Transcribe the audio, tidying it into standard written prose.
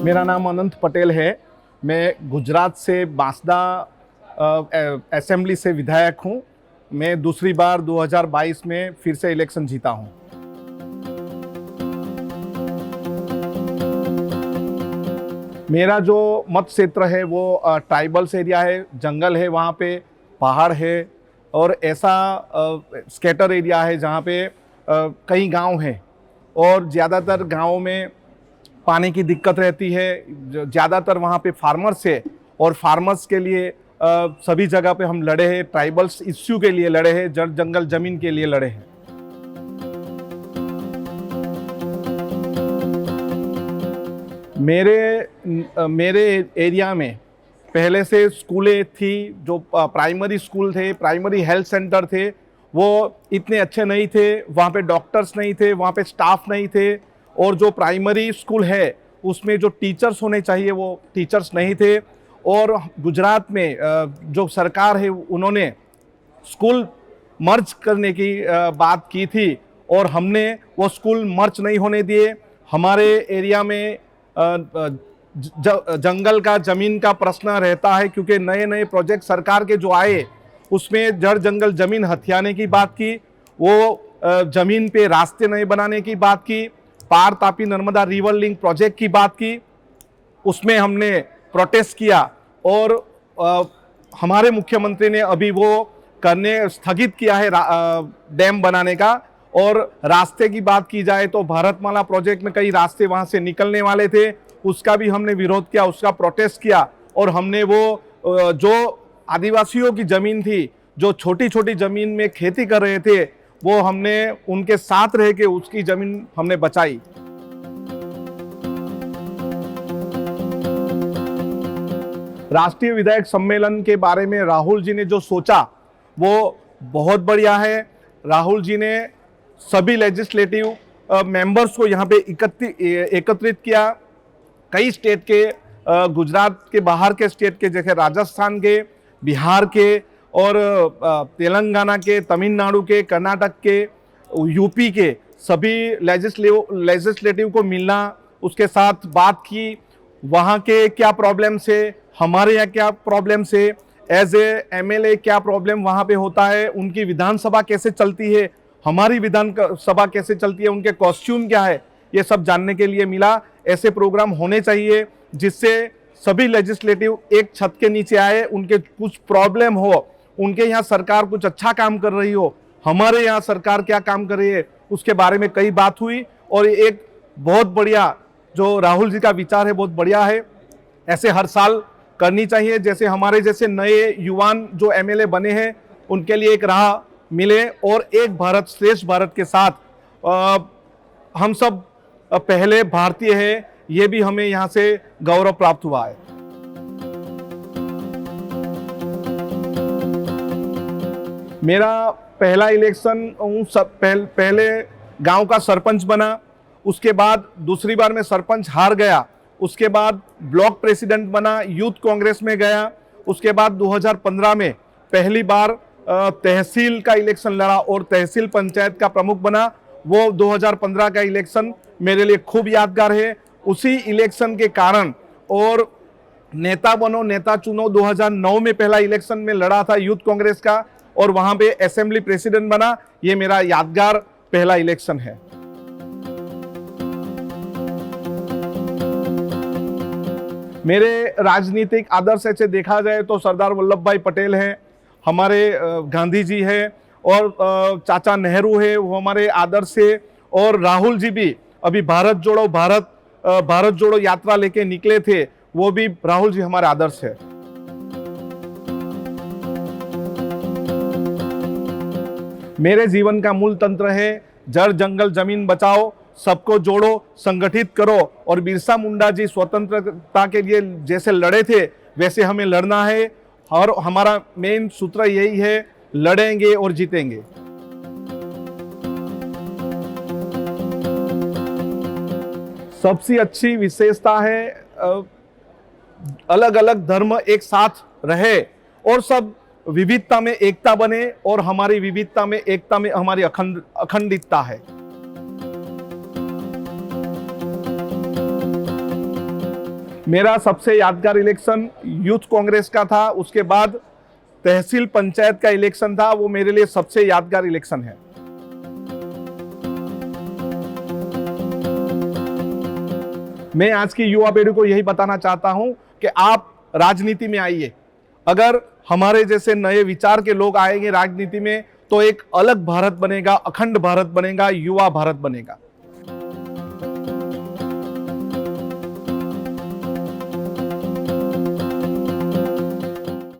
मेरा नाम अनंत पटेल है। मैं गुजरात से बांसदा असेंबली से विधायक हूँ। मैं दूसरी बार 2022 में फिर से इलेक्शन जीता हूँ। मेरा जो मत क्षेत्र है वो ट्राइबल्स एरिया है, जंगल है, वहाँ पे पहाड़ है और ऐसा स्कैटर एरिया है जहाँ पे कई गांव हैं और ज़्यादातर गांवों में पानी की दिक्कत रहती है। ज़्यादातर वहाँ पे फार्मर्स है और फार्मर्स के लिए सभी जगह पे हम लड़े हैं। ट्राइबल्स इश्यू के लिए लड़े हैं, जड़ जंगल ज़मीन के लिए लड़े हैं। मेरे एरिया में पहले से स्कूलें थी, जो प्राइमरी स्कूल थे, प्राइमरी हेल्थ सेंटर थे, वो इतने अच्छे नहीं थे। वहाँ पे डॉक्टर्स नहीं थे, वहाँ पे स्टाफ नहीं थे और जो प्राइमरी स्कूल है उसमें जो टीचर्स होने चाहिए वो टीचर्स नहीं थे। और गुजरात में जो सरकार है उन्होंने स्कूल मर्ज करने की बात की थी और हमने वो स्कूल मर्ज नहीं होने दिए। हमारे एरिया में जंगल का ज़मीन का प्रश्न रहता है क्योंकि नए नए प्रोजेक्ट सरकार के जो आए उसमें जड़ जंगल ज़मीन हथियाने की बात की, वो ज़मीन पे रास्ते नहीं बनाने की बात की, Par Tapi Narmada river link project की बात की। उसमें हमने प्रोटेस्ट किया और हमारे मुख्यमंत्री ने अभी वो करने स्थगित किया है डैम बनाने का। और रास्ते की बात की जाए तो भारतमाला प्रोजेक्ट में कई रास्ते वहाँ से निकलने वाले थे, उसका भी हमने विरोध किया, उसका प्रोटेस्ट किया। और हमने वो जो आदिवासियों की ज़मीन थी, जो छोटी छोटी ज़मीन में खेती कर रहे थे, वो हमने उनके साथ रह के उसकी ज़मीन हमने बचाई। राष्ट्रीय विधायक सम्मेलन के बारे में राहुल जी ने जो सोचा वो बहुत बढ़िया है। राहुल जी ने सभी लेजिस्लेटिव मेंबर्स को यहाँ पे एकत्रित किया। कई स्टेट के, गुजरात के बाहर के स्टेट के, जैसे राजस्थान के, बिहार के और तेलंगाना के, तमिलनाडु के, कर्नाटक के, यूपी के सभी लेजिस्लेटिव को मिलना, उसके साथ बात की, वहाँ के क्या प्रॉब्लम्स है, हमारे यहाँ क्या प्रॉब्लम्स है, एज ए एमएलए क्या प्रॉब्लम वहाँ पे होता है, उनकी विधानसभा कैसे चलती है, हमारी विधानसभा कैसे चलती है, उनके कॉस्ट्यूम क्या है, ये सब जानने के लिए मिला। ऐसे प्रोग्राम होने चाहिए जिससे सभी लेजिस्लेटिव एक छत के नीचे आए, उनके कुछ प्रॉब्लम हो, उनके यहाँ सरकार कुछ अच्छा काम कर रही हो, हमारे यहाँ सरकार क्या काम कर रही है, उसके बारे में कई बात हुई। और एक बहुत बढ़िया जो राहुल जी का विचार है, बहुत बढ़िया है। ऐसे हर साल करनी चाहिए, जैसे हमारे जैसे नए युवान जो एमएलए बने हैं उनके लिए एक राह मिले और एक भारत श्रेष्ठ भारत के साथ हम सब पहले भारतीय हैं, ये भी हमें यहाँ से गौरव प्राप्त हुआ है। मेरा पहला इलेक्शन पहले गांव का सरपंच बना, उसके बाद दूसरी बार मैं सरपंच हार गया, उसके बाद ब्लॉक प्रेसिडेंट बना, यूथ कांग्रेस में गया, उसके बाद 2015 में पहली बार तहसील का इलेक्शन लड़ा और तहसील पंचायत का प्रमुख बना। वो 2015 का इलेक्शन मेरे लिए खूब यादगार है। उसी इलेक्शन के कारण और नेता बनो नेता चुनो 2009 में पहला इलेक्शन में लड़ा था यूथ कांग्रेस का और वहां पे असेंबली प्रेसिडेंट बना। ये मेरा यादगार पहला इलेक्शन है। मेरे राजनीतिक आदर्श से देखा जाए तो सरदार वल्लभ भाई पटेल हैं, हमारे गांधी जी हैं और चाचा नेहरू है, वो हमारे आदर्श है। और राहुल जी भी अभी भारत जोड़ो यात्रा लेके निकले थे, वो भी राहुल जी हमारे आदर्श है। मेरे जीवन का मूल तंत्र है जड़ जंगल जमीन बचाओ, सबको जोड़ो, संगठित करो। और बिरसा मुंडा जी स्वतंत्रता के लिए जैसे लड़े थे वैसे हमें लड़ना है और हमारा मेन सूत्र यही है, लड़ेंगे और जीतेंगे। सबसे अच्छी विशेषता है अलग अलग धर्म एक साथ रहे और सब विविधता में एकता बने और हमारी विविधता में एकता में हमारी अखंडितता है। मेरा सबसे यादगार इलेक्शन यूथ कांग्रेस का था, उसके बाद तहसील पंचायत का इलेक्शन था, वो मेरे लिए सबसे यादगार इलेक्शन है। मैं आज की युवा पीढ़ी को यही बताना चाहता हूं कि आप राजनीति में आइए। अगर हमारे जैसे नए विचार के लोग आएंगे राजनीति में तो एक अलग भारत बनेगा, अखंड भारत बनेगा, युवा भारत बनेगा।